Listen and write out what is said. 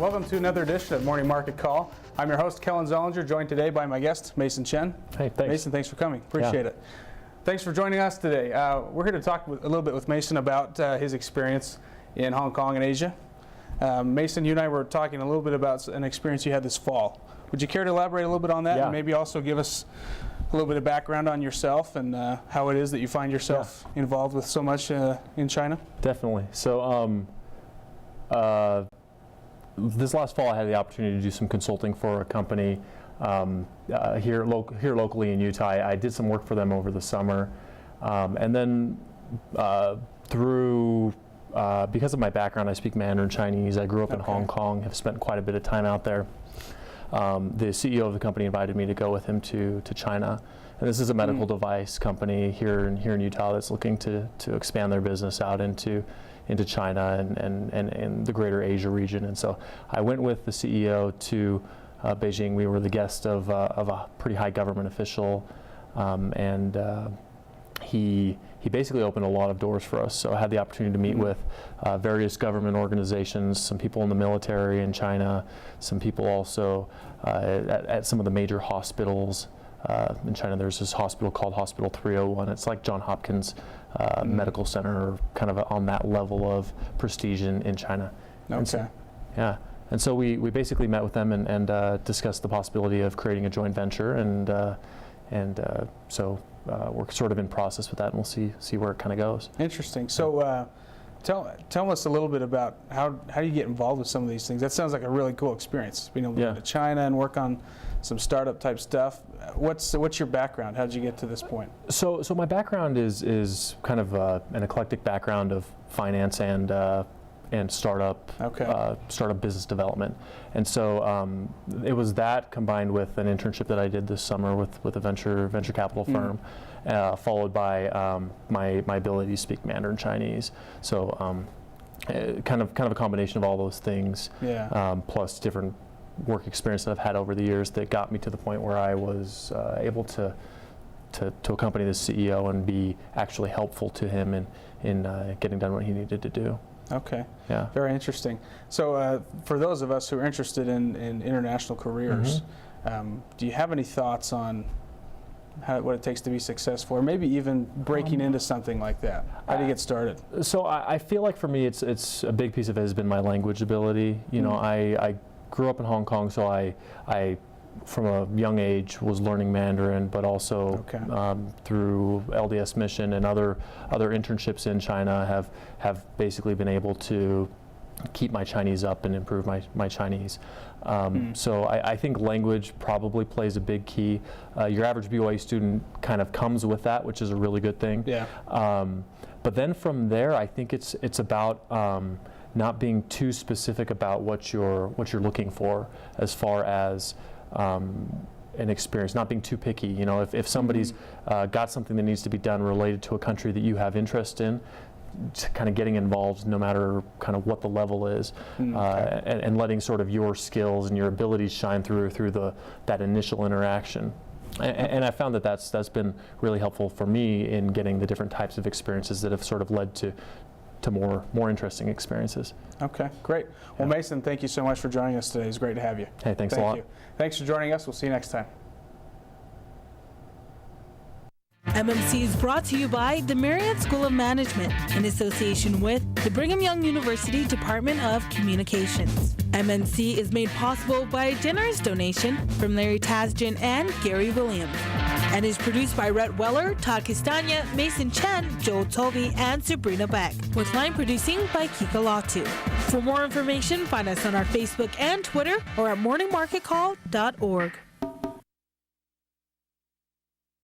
Welcome to another edition of Morning Market Call. I'm your host, Kellen Zollinger, joined today by my guest, Mason Chenn. Hey, thanks. Mason, thanks for coming. Appreciate it. Thanks for joining us today. We're here to talk a little bit with Mason about his experience in Hong Kong and Asia. Mason, you and I were talking a little bit about an experience you had this fall. Would you care to elaborate a little bit on that, and maybe also give us a little bit of background on yourself and how it is that you find yourself involved with so much in China? Definitely. So this last fall I had the opportunity to do some consulting for a company here locally in Utah. I did some work for them over the summer, and then because of my background, I speak Mandarin Chinese. I grew up in Hong Kong, have spent quite a bit of time out there. The CEO of the company invited me to go with him to China, and this is a medical device company here in Utah that's looking to expand their business out into China and the greater Asia region. And so I went with the CEO to Beijing. We were the guest of a pretty high government official, and he basically opened a lot of doors for us. So I had the opportunity to meet with various government organizations, some people in the military in China, some people also at some of the major hospitals in China. There's this hospital called Hospital 301. It's like Johns Hopkins Medical Center, kind of on that level of prestige in China. Okay. And so we basically met with them and discussed the possibility of creating a joint venture, and so we're sort of in process with that, and we'll see where it kind of goes. Interesting. So tell us a little bit about how do you get involved with some of these things? That sounds like a really cool experience, being able to go to China and work on some startup type stuff. What's your background? How did you get to this point? So my background is kind of an eclectic background of finance and startup business development. And so it was that combined with an internship that I did this summer with a venture capital firm, followed by my ability to speak Mandarin Chinese. So kind of a combination of all those things, plus different work experience that I've had over the years that got me to the point where I was able to accompany the CEO and be actually helpful to him in getting done what he needed to do. Okay. Yeah. Very interesting. So for those of us who are interested in international careers, do you have any thoughts on what it takes to be successful, or maybe even breaking into something like that? How do you get started? So I feel like for me, it's a big piece of it has been my language ability. You know, I grew up in Hong Kong, so I from a young age was learning Mandarin, but also through LDS Mission and other internships in China have basically been able to keep my Chinese up and improve my Chinese. So I think language probably plays a big key. Your average BYU student kind of comes with that, which is a really good thing. Yeah. But then from there, I think it's about not being too specific about what you're looking for as far as an experience, not being too picky. You know, if somebody's got something that needs to be done related to a country that you have interest in, kind of getting involved no matter kind of what the level is, and letting sort of your skills and your abilities shine through that initial interaction. And I found that that's been really helpful for me in getting the different types of experiences that have sort of led to more interesting experiences. Okay, great. Well, Mason, thank you so much for joining us today. It's great to have you. Hey, thanks a lot. Thank you. Thanks for joining us. We'll see you next time. MMC is brought to you by the Marriott School of Management in association with the Brigham Young University Department of Communications. MMC is made possible by a generous donation from Larry Tasjan and Gary Williams, and is produced by Rhett Weller, Todd Castagna, Mason Chenn, Joel Tovey, and Sabrina Beck, with line producing by Kika Latu. For more information, find us on our Facebook and Twitter or at morningmarketcall.org.